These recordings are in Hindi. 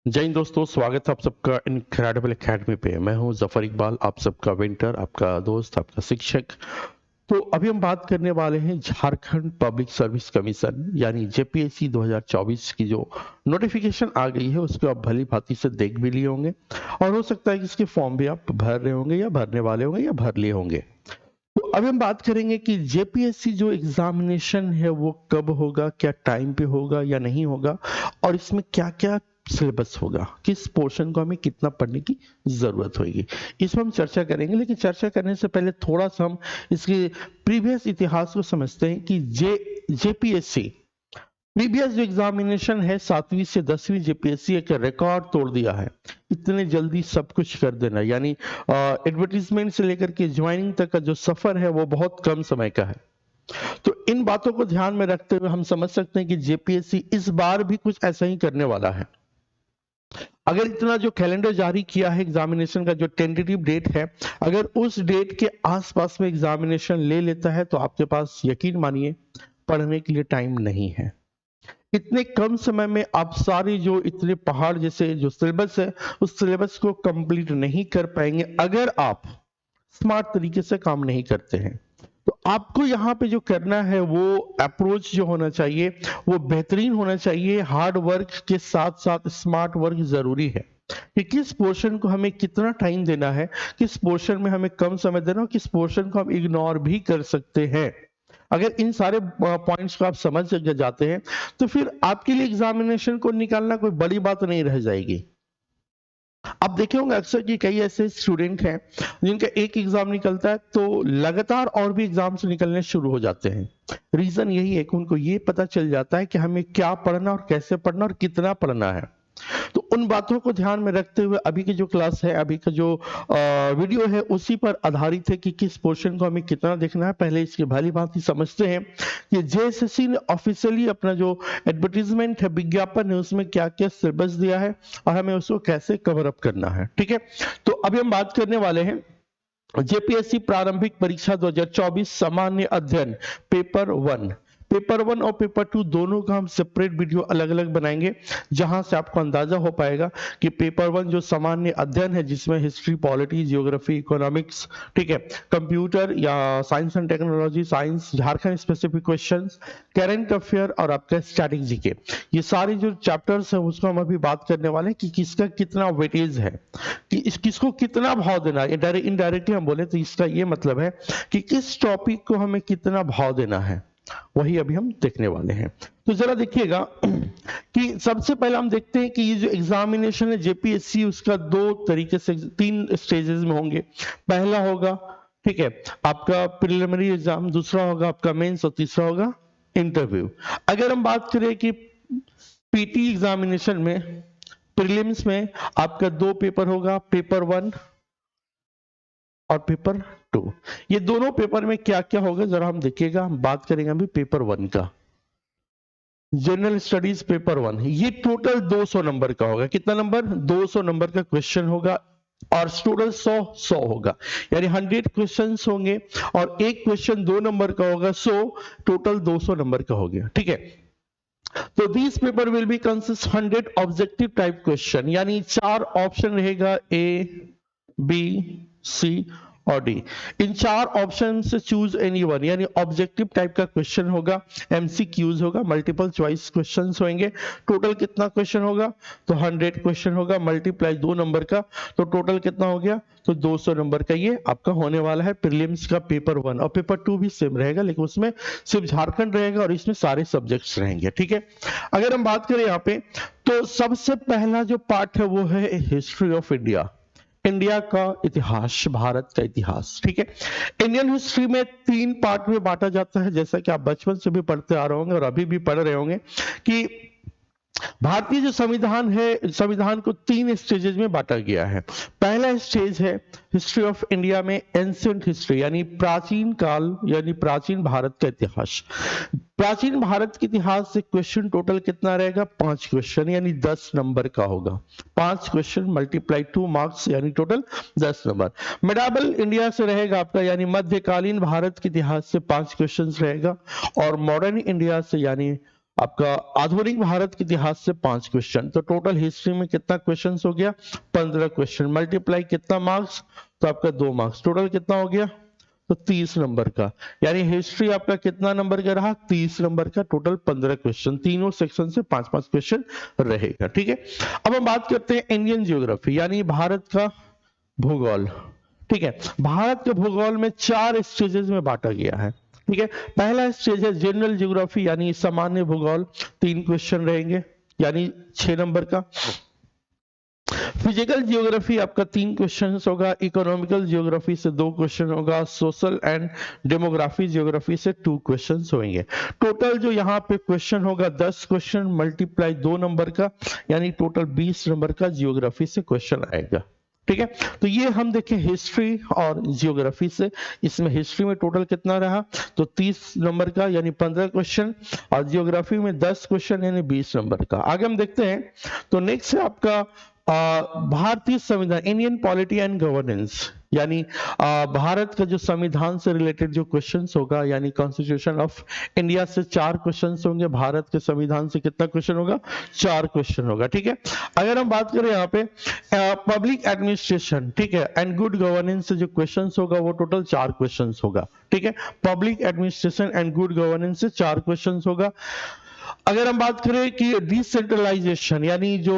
जय हिंद दोस्तों, स्वागत है आप सबका इनक्रेडिबल एकेडमी पे। मैं हूं जफर इकबाल, आप सबका वेंटर, आपका दोस्त, आपका शिक्षक। तो अभी हम बात करने वाले हैं झारखंड पब्लिक सर्विस कमीशन यानी जेपीएससी 2024 की जो नोटिफिकेशन आ गई है उसको आप भली भांति से देख भी लिए होंगे और हो सकता है कि इसके फॉर्म भी आप भर रहे होंगे या भरने वाले होंगे या भर लिए होंगे। तो अभी हम बात करेंगे कि जेपीएससी जो एग्जामिनेशन है वो कब होगा, क्या टाइम पे होगा या नहीं होगा, और इसमें क्या क्या सिलेबस होगा, किस पोर्शन को हमें कितना पढ़ने की जरूरत होगी, इस पर हम चर्चा करेंगे। लेकिन चर्चा करने से पहले थोड़ा सा हम इसके प्रीवियस इतिहास को समझते हैं कि जेपीएससी प्रीवियस जो एग्जामिनेशन है 7वीं से 10वीं जेपीएससी एक रिकॉर्ड तोड़ दिया है। इतने जल्दी सब कुछ कर देना, यानी एडवर्टीजमेंट से लेकर के ज्वाइनिंग तक का जो सफर है वो बहुत कम समय का है। तो इन बातों को ध्यान में रखते हुए हम समझ सकते हैं कि जेपीएससी इस बार भी कुछ ऐसा ही करने वाला है। अगर इतना जो कैलेंडर जारी किया है एग्जामिनेशन का, जो टेंटेटिव डेट है, अगर उस डेट के आसपास में एग्जामिनेशन ले लेता है तो आपके पास यकीन मानिए पढ़ने के लिए टाइम नहीं है। इतने कम समय में आप सारे जो इतने पहाड़ जैसे जो सिलेबस है उस सिलेबस को कंप्लीट नहीं कर पाएंगे अगर आप स्मार्ट तरीके से काम नहीं करते हैं। तो आपको यहाँ पे जो करना है वो अप्रोच जो होना चाहिए वो बेहतरीन होना चाहिए। हार्ड वर्क के साथ साथ स्मार्ट वर्क जरूरी है कि किस पोर्शन को हमें कितना टाइम देना है, किस पोर्शन में हमें कम समय देना और किस पोर्शन को हम इग्नोर भी कर सकते हैं। अगर इन सारे पॉइंट्स को आप समझ जाते हैं तो फिर आपके लिए एग्जामिनेशन को निकालना कोई बड़ी बात नहीं रह जाएगी। आप देखे होंगे अक्सर कि कई ऐसे स्टूडेंट हैं जिनका एक एग्जाम निकलता है तो लगातार और भी एग्जाम्स निकलने शुरू हो जाते हैं। रीजन यही है कि उनको ये पता चल जाता है कि हमें क्या पढ़ना और कैसे पढ़ना और कितना पढ़ना है। तो उन बातों को ध्यान में रखते हुए अभी की जो क्लास है, अभी का जो वीडियो है उसी पर आधारित है कि किस पोर्शन को हमें कितना देखना है। पहले इसकी भली भांति समझते हैं कि जेएसएससी ने ऑफिशियली अपना जो एडवर्टीजमेंट है, विज्ञापन है, उसमें क्या क्या सिलेबस दिया है और हमें उसको कैसे कवर अप करना है। ठीक है, तो अभी हम बात करने वाले हैं जेपीएससी प्रारंभिक परीक्षा 2024 सामान्य अध्ययन पेपर 1। पेपर 1 और पेपर 2 दोनों का हम सेपरेट वीडियो अलग अलग बनाएंगे जहां से आपको अंदाजा हो पाएगा कि पेपर 1 जो सामान्य अध्ययन है जिसमें हिस्ट्री, पॉलिटी, जियोग्राफी, इकोनॉमिक्स, ठीक है, कंप्यूटर या science and technology, science, Jharkhand specific questions, current affair और आपका स्टैटिक जीके, ये सारे जो चैप्टर्स हैं उसको हम अभी बात करने वाले हैं कि किसका कितना वेटेज है, कि किसको कितना भाव देना है। इनडायरेक्टली हम बोले तो इसका ये मतलब है कि किस टॉपिक को हमें कितना भाव देना है, वही अभी हम देखने वाले हैं। तो जरा देखिएगा कि सबसे पहले हम देखते हैं कि ये जो एग्जामिनेशन है जेपीएससी उसका दो तरीके से, तीन स्टेजेस में होंगे। पहला होगा, ठीक है, आपका प्रिलिमिनरी एग्जाम, दूसरा होगा आपका मेंस और तीसरा होगा इंटरव्यू। अगर हम बात करें कि पीटी एग्जामिनेशन में, प्रीलिम्स में आपका दो पेपर होगा, पेपर 1 और पेपर 2। ये दोनों पेपर में क्या क्या होगा जरा हम देखिएगा। हम बात करेंगे अभी पेपर 1 का, जनरल स्टडीज पेपर 1। ये टोटल 200 नंबर का होगा। कितना नंबर? 200 नंबर का क्वेश्चन होगा और टोटल 100 होगा, यानी 100 क्वेश्चंस होंगे और एक क्वेश्चन 2 नंबर का होगा, सो टोटल 200 नंबर का हो गया। ठीक है, तो this paper will be consist 100 objective type question, यानी 4 ऑप्शन रहेगा, ए, बी, सी और डी। इन 4 ऑप्शन से चूज एनी वन, यानी ऑब्जेक्टिव टाइप का क्वेश्चन होगा, एमसीक्यूज होगा, मल्टीपल चॉइस क्वेश्चंस होंगे। टोटल कितना क्वेश्चन होगा? तो 100 क्वेश्चन होगा, मल्टीप्लाई 2 नंबर का, तो टोटल कितना हो गया? तो 200 नंबर का ये आपका होने वाला है प्रीलिम्स का पेपर 1। और पेपर 2 भी सेम रहेगा, लेकिन उसमें सिर्फ झारखंड रहेगा और इसमें सारे सब्जेक्ट्स रहेंगे। ठीक है, अगर हम बात करें यहाँ पे तो सबसे पहला जो पार्ट है वो है हिस्ट्री ऑफ इंडिया, इंडिया का इतिहास, भारत का इतिहास। ठीक है, इंडियन हिस्ट्री में 3 पार्ट में बांटा जाता है, जैसा कि आप बचपन से भी पढ़ते आ रहे होंगे और अभी भी पढ़ रहे होंगे कि भारतीय जो संविधान है, संविधान को 3 स्टेजेस में बांटा गया है। पहला स्टेज है हिस्ट्री ऑफ इंडिया में एंशिएंट हिस्ट्री, यानी प्राचीन काल, यानी प्राचीन भारत का इतिहास। प्राचीन भारत के इतिहास से क्वेश्चन टोटल कितना रहेगा? 5 क्वेश्चन, यानी 10 नंबर का होगा। 5 क्वेश्चन मल्टीप्लाई 2 मार्क्स, यानी टोटल 10 नंबर। मिडाबल इंडिया से रहेगा आपका, यानी मध्यकालीन भारत के इतिहास से 5 क्वेश्चन रहेगा और मॉडर्न इंडिया से, यानी आपका आधुनिक भारत के इतिहास से 5 क्वेश्चन, तो टोटल हिस्ट्री में कितना क्वेश्चन हो गया, 15 क्वेश्चन, मल्टीप्लाई कितना मार्क्स, तो आपका 2 मार्क्स, टोटल कितना हो गया, तो 30 नंबर का। यानी हिस्ट्री आपका कितना नंबर का रहा, 30 नंबर का, टोटल 15 क्वेश्चन, तीनों सेक्शन से 5-5 क्वेश्चन रहेगा। ठीक है, अब हम बात करते हैं इंडियन ज्योग्राफी यानी भारत का भूगोल। ठीक है, भारत के भूगोल में 4 स्टेजेस में बांटा गया है। ठीक है, पहला स्टेज है जनरल ज्योग्राफी यानी सामान्य भूगोल, 3 क्वेश्चन रहेंगे यानी 6 नंबर का। फिजिकल जियोग्राफी आपका 3 क्वेश्चन होगा, इकोनॉमिकल जियोग्राफी से 2 क्वेश्चन होगा, सोशल एंड डेमोग्राफी जियोग्राफी से 2 क्वेश्चन होंगे। टोटल जो यहाँ पे क्वेश्चन होगा 10 क्वेश्चन मल्टीप्लाई 2 नंबर का, यानी टोटल 20 नंबर का जियोग्राफी से क्वेश्चन आएगा। ठीक है, तो ये हम देखें हिस्ट्री और जियोग्राफी से, इसमें हिस्ट्री में टोटल कितना रहा, तो 30 नंबर का यानी 15 क्वेश्चन, और जियोग्राफी में 10 क्वेश्चन यानी 20 नंबर का। आगे हम देखते हैं, तो नेक्स्ट है आपका भारतीय संविधान, इंडियन पॉलिटी एंड गवर्नेंस, यानी भारत का जो संविधान से रिलेटेड जो क्वेश्चंस होगा, यानी कॉन्स्टिट्यूशन ऑफ इंडिया से 4 क्वेश्चंस होंगे, भारत के संविधान से कितना क्वेश्चन होगा, 4 क्वेश्चन होगा। ठीक है, अगर हम बात करें यहाँ पे पब्लिक एडमिनिस्ट्रेशन, ठीक है, एंड गुड गवर्नेंस से जो क्वेश्चंस होगा वो टोटल 4 क्वेश्चंस होगा। ठीक है, public administration and good governance से 4 क्वेश्चंस होगा। अगर हम बात करें कि डिसेंट्रलाइजेशन यानी जो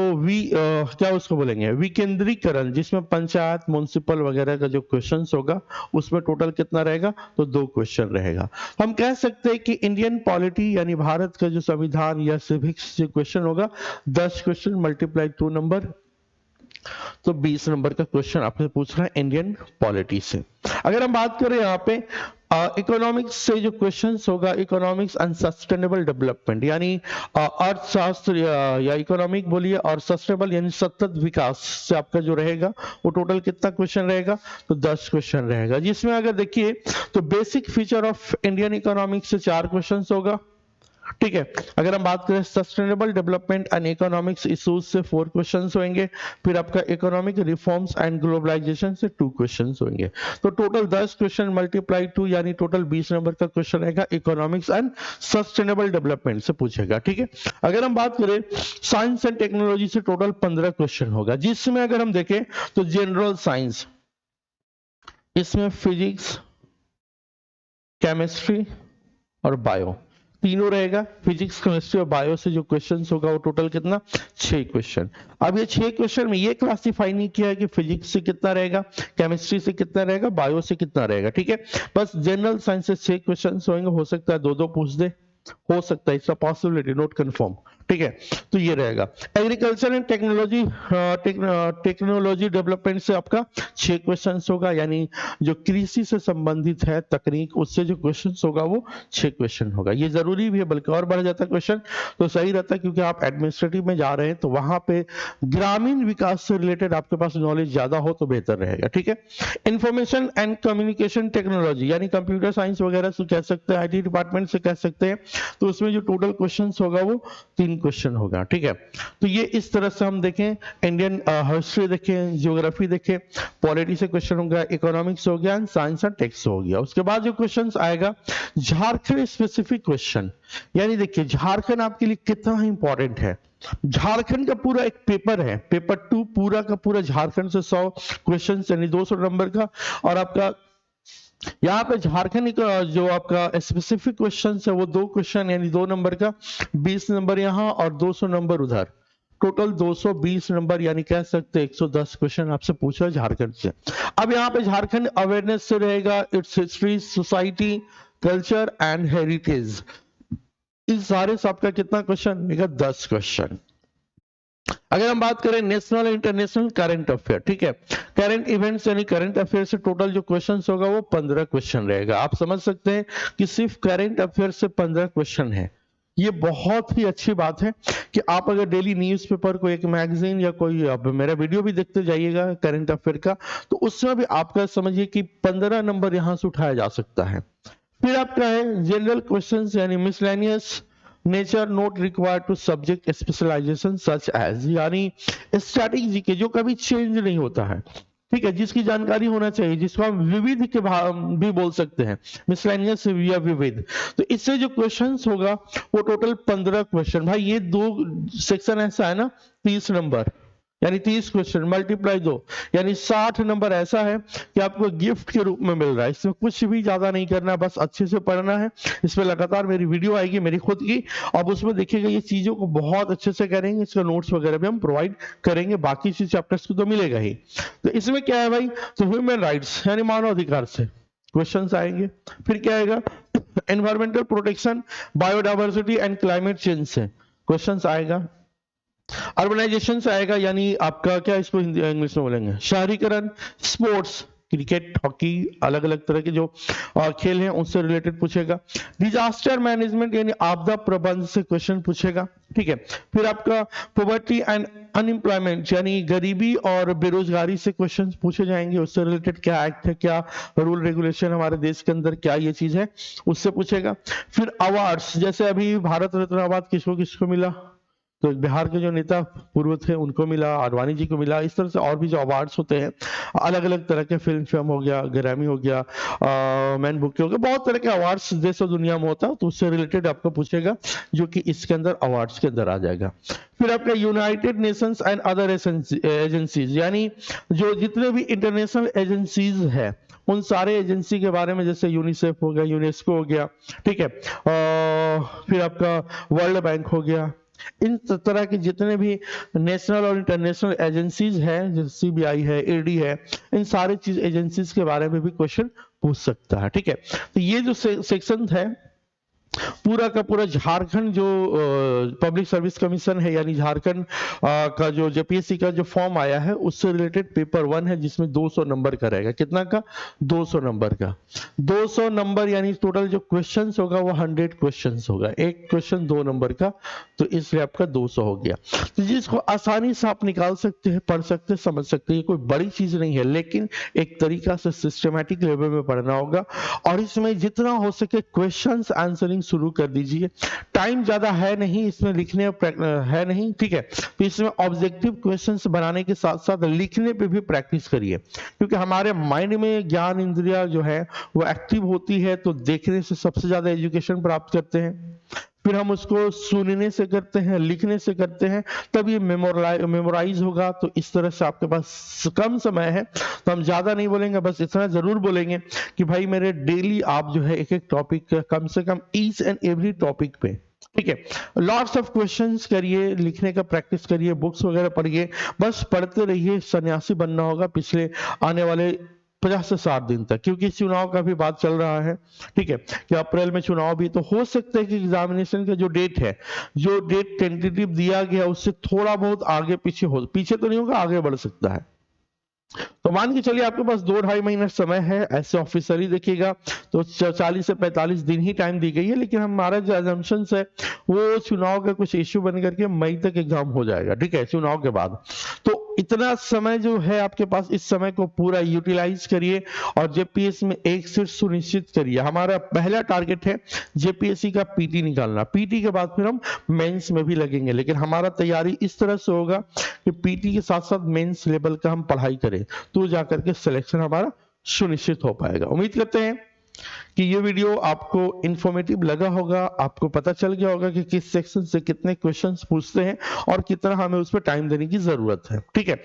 क्या उसको बोलेंगे, विकेंद्रीकरण, जिसमें पंचायत म्युनिसिपल वगैरह का जो क्वेश्चंस होगा उसमें टोटल कितना रहेगा, तो 2 क्वेश्चन रहेगा। हम कह सकते हैं कि इंडियन पॉलिटी यानी भारत का जो संविधान या सिविक्स जो क्वेश्चन होगा 10 क्वेश्चन मल्टीप्लाई 2 नंबर, तो 20 नंबर का क्वेश्चन आपने पूछ रहा है इंडियन पॉलिटी से। अगर हम बात करें यहाँ पे इकोनॉमिक्स से जो क्वेश्चंस होगा, इकोनॉमिक्स एंड सस्टेनेबल डेवलपमेंट यानी अर्थशास्त्र या इकोनॉमिक बोलिए, और सस्टेनेबल यानी सतत विकास से आपका जो रहेगा वो टोटल कितना क्वेश्चन रहेगा, तो 10 क्वेश्चन रहेगा, जिसमें अगर देखिए तो basic feature of Indian economics से 4 क्वेश्चन होगा। ठीक है, अगर हम बात करें sustainable development and economics issues से 4 क्वेश्चंस होंगे, फिर आपका इकोनॉमिक रिफॉर्म्स एंड ग्लोबलाइजेशन से 2 क्वेश्चंस होंगे, तो टोटल 10 क्वेश्चन मल्टीप्लाई 2 यानी टोटल 20 नंबर का क्वेश्चन रहेगा, इकोनॉमिक्स एंड सस्टेनेबल डेवलपमेंट से पूछेगा। ठीक है, अगर हम बात करें साइंस एंड टेक्नोलॉजी से टोटल 15 क्वेश्चन होगा, जिसमें अगर हम देखें तो जनरल साइंस, इसमें फिजिक्स, केमिस्ट्री और बायो तीनों रहेगा। फिजिक्स, केमिस्ट्री और बायो से जो क्वेश्चंस होगा वो टोटल कितना, 6 क्वेश्चन। अब ये 6 क्वेश्चन में ये क्लासिफाई नहीं किया है कि फिजिक्स से कितना रहेगा, केमिस्ट्री से कितना रहेगा, बायो से कितना रहेगा। ठीक है, बस जनरल साइंस से 6 क्वेश्चन होंगे, हो सकता है 2-2 पूछ दे, हो सकता है, it's a possibility, not confirm. ठीक है, तो ये रहेगा। Agriculture and technology, technology development से आपका 6 क्वेश्चन होगा, यानी जो कृषि से संबंधित है तकनीक, उससे जो क्वेश्चन होगा वो 6 क्वेश्चन होगा। ये जरूरी भी है, बल्कि और बढ़ जाता है क्वेश्चन तो सही रहता है, क्योंकि आप एडमिनिस्ट्रेटिव में जा रहे हैं तो वहां पे ग्रामीण विकास से रिलेटेड आपके पास नॉलेज ज्यादा हो तो बेहतर रहेगा। ठीक है, इंफॉर्मेशन एंड कम्युनिकेशन टेक्नोलॉजी यानी कंप्यूटर साइंस वगैरह से कह सकते हैं, IT डिपार्टमेंट से कह सकते हैं, तो उसमें जो टोटल क्वेश्चन होगा वो 3 क्वेश्चन होगा। ठीक है, तो ये इस तरह से हम देखें, इंडियन हिस्ट्री देखें, ज्योग्राफी देखें, पॉलिटी से क्वेश्चन हो गया, इकोनॉमिक्स हो गया, साइंस एंड टेक्स हो गया। उसके बाद जो क्वेश्चन आएगा झारखंड स्पेसिफिक क्वेश्चन, यानी देखिए झारखंड आपके लिए कितना इंपॉर्टेंट है। झारखंड का पूरा एक पेपर है, पेपर 2 पूरा का पूरा झारखंड से 100 क्वेश्चन यानी 200 नंबर का, और आपका यहाँ पे झारखंड का जो आपका स्पेसिफिक क्वेश्चन है वो 2 क्वेश्चन यानी 2 नंबर का, 20 नंबर यहाँ और 200 नंबर उधर, टोटल 220 नंबर, यानी कह सकते हैं 110 क्वेश्चन आपसे पूछा है झारखंड से। अब यहाँ पे झारखंड अवेयरनेस से रहेगा, it's history, society, culture and heritage, इस सारे से आपका कितना क्वेश्चन रहेगा, 10 क्वेश्चन। अगर हम बात करें नेशनल इंटरनेशनल करंट अफेयर, ठीक है, करंट इवेंट्स यानी करंट अफेयर से टोटल जो क्वेश्चंस होगा वो 15 क्वेश्चन रहेगा। आप समझ सकते हैं कि सिर्फ करंट अफेयर से 15 क्वेश्चन है। ये बहुत ही अच्छी बात है कि आप अगर डेली न्यूज़पेपर को, एक मैगजीन या कोई, अब मेरा वीडियो भी देखते जाइएगा करंट अफेयर का, तो उसमें भी आपका समझिए कि 15 नंबर यहां से उठाया जा सकता है। फिर आपका है जनरल क्वेश्चंस यानी miscellaneous nature, not required to subject specialisation such as, यानी स्टैटिक जीके जो कभी चेंज नहीं होता है। ठीक है, जिसकी जानकारी होना चाहिए, जिसको हम विविध के भी बोल सकते हैं, मिसलेनियस या विविध। तो इससे जो क्वेश्चंस होगा वो टोटल 15 क्वेश्चन। भाई ये दो सेक्शन ऐसा है ना, 30 नंबर यानी 30 क्वेश्चन मल्टीप्लाई 2 यानी 60 नंबर ऐसा है कि आपको गिफ्ट के रूप में मिल रहा है। इसमें कुछ भी ज्यादा नहीं करना है, बस अच्छे से पढ़ना है। इसमें लगातार मेरी वीडियो आएगी मेरी खुद की, अब उसमें देखिएगा ये चीजों को बहुत अच्छे से करेंगे। इसका नोट्स वगैरह भी हम प्रोवाइड करेंगे, बाकी चीज चैप्टर्स को तो मिलेगा ही। तो इसमें क्या है भाई, तो ह्यूमन राइट्स यानी मानव अधिकार से क्वेश्चंस आएंगे। फिर क्या आएगा, environmental protection, biodiversity and climate change से क्वेश्चंस आएगा। अर्बनाइजेशन से आएगा, यानी आपका क्या इसको हिंदी इंग्लिश में बोलेंगे, शहरीकरण, स्पोर्ट्स, क्रिकेट, हॉकी, अलग अलग तरह के जो खेल हैं उनसे रिलेटेड पूछेगा। डिजास्टर मैनेजमेंट यानी आपदा प्रबंधन से क्वेश्चन पूछेगा। ठीक है, फिर आपका पॉवर्टी एंड अनएम्प्लॉयमेंट यानी गरीबी और बेरोजगारी से क्वेश्चन पूछे जाएंगे। उससे रिलेटेड क्या एक्ट है, क्या रूल रेगुलेशन हमारे देश के अंदर क्या ये चीज है, उससे पूछेगा। फिर अवार्ड्स, जैसे अभी भारत रत्न अवार्ड किसको किसको मिला, तो बिहार के जो नेता पूर्व थे उनको मिला, आडवाणी जी को मिला। इस तरह से और भी जो अवार्ड्स होते हैं अलग अलग तरह के, फिल्म फेम हो गया, ग्रैमी हो गया, मैन बुक हो गया, बहुत तरह के अवार्ड्स देश और दुनिया में होता है, तो उससे रिलेटेड आपको पूछेगा, जो कि इसके अंदर अवार्ड्स के अंदर आ जाएगा। फिर आपका United Nations and other agencies यानी जो जितने भी इंटरनेशनल एजेंसीज है उन सारे एजेंसी के बारे में, जैसे यूनिसेफ हो गया, यूनेस्को हो गया, ठीक है, फिर आपका वर्ल्ड बैंक हो गया, इन तरह के जितने भी नेशनल और इंटरनेशनल एजेंसीज हैं, जैसे सीबीआई है, ईडी है, इन सारे चीज एजेंसीज के बारे में भी क्वेश्चन पूछ सकता है। ठीक है, तो ये जो सेक्शन है पूरा का पूरा झारखंड जो पब्लिक सर्विस कमीशन है यानी झारखंड का जो जेपीएससी का जो फॉर्म आया है उससे रिलेटेड पेपर 1 है, जिसमें 200 नंबर का रहेगा। कितना का, 200 नंबर का। 200 नंबर यानी टोटल जो क्वेश्चंस होगा वो 100 क्वेश्चंस होगा, एक क्वेश्चन 2 नंबर का, तो इसलिए आपका 200 हो गया। तो जिसको आसानी से आप निकाल सकते हैं, पढ़ सकते हैं, समझ सकते हैं, कोई बड़ी चीज नहीं है, लेकिन एक तरीका से सिस्टमैटिक लेवल में पढ़ना होगा। और इसमें जितना हो सके क्वेश्चंस आंसरिंग शुरू कर दीजिए। टाइम ज्यादा है नहीं इसमें, लिखने है नहीं, ठीक है, तो इसमें ऑब्जेक्टिव क्वेश्चंस बनाने के साथ साथ लिखने पे भी प्रैक्टिस करिए, क्योंकि हमारे माइंड में ज्ञान इंद्रिया जो है वो एक्टिव होती है, तो देखने से सबसे ज्यादा एजुकेशन प्राप्त करते हैं, फिर हम उसको सुनने से करते हैं, लिखने से करते हैं, तब ये मेमोराइज होगा। तो इस तरह से आपके पास कम समय है तो हम ज्यादा नहीं बोलेंगे, बस इतना जरूर बोलेंगे कि भाई मेरे डेली आप जो है एक एक टॉपिक कम से कम ईच एंड एवरी टॉपिक पे, ठीक है, लॉट्स ऑफ क्वेश्चंस करिए, लिखने का प्रैक्टिस करिए, बुक्स वगैरह पढ़िए, बस पढ़ते रहिए। सन्यासी बनना होगा पिछले आने वाले 50 से 60 दिन तक, क्योंकि चुनाव का भी बात चल रहा है, ठीक है, कि अप्रैल में चुनाव भी, तो हो सकता है कि एग्जामिनेशन का जो डेट है, जो डेट टेंटेटिव दिया गया उससे थोड़ा बहुत आगे पीछे हो, पीछे तो नहीं होगा, आगे बढ़ सकता है। तो मान के चलिए आपके पास 2-2.5 महीना समय है, ऐसे ऑफिसरी देखिएगा तो 40 से 45 दिन ही टाइम दी गई है, लेकिन हमारा जो एजम्पशन है वो चुनाव का कुछ इश्यू बन करके मई तक एग्जाम हो जाएगा, ठीक है, चुनाव के बाद। तो इतना समय जो है आपके पास, इस समय को पूरा यूटिलाइज करिए और जेपीएससी में एक सीट सुनिश्चित करिए। हमारा पहला टारगेट है जेपीएससी का पीटी निकालना, पीटी के बाद फिर हम मेंस में भी लगेंगे, लेकिन हमारा तैयारी इस तरह से होगा कि पीटी के साथ साथ मेंस लेवल का हम पढ़ाई करें, तो जाकर के सिलेक्शन हमारा सुनिश्चित हो पाएगा। उम्मीद करते हैं कि ये वीडियो आपको इंफॉर्मेटिव लगा होगा, आपको पता चल गया होगा कि किस सेक्शन से कितने क्वेश्चंस पूछते हैं और कितना हमें उस पर टाइम देने की जरूरत है, ठीक है।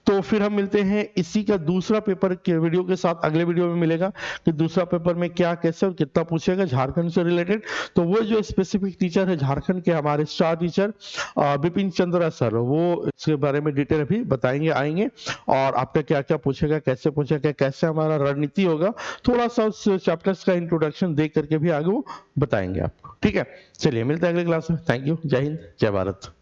तो फिर हम मिलते हैं इसी का दूसरा पेपर के वीडियो के साथ, अगले वीडियो में मिलेगा कि दूसरा पेपर में क्या, कैसे और कितना पूछेगा झारखंड से रिलेटेड। तो वो जो स्पेसिफिक टीचर है झारखंड के, हमारे star teacher Bipin Chandra sir, वो इसके बारे में डिटेल अभी बताएंगे, आएंगे, और आपका क्या क्या पूछेगा, कैसे हमारा रणनीति होगा, थोड़ा सा उस चैप्टर्स का इंट्रोडक्शन दे करके भी आगे वो बताएंगे आपको, ठीक है। चलिए मिलते हैं अगले क्लास में। थैंक यू, जय हिंद, जय भारत।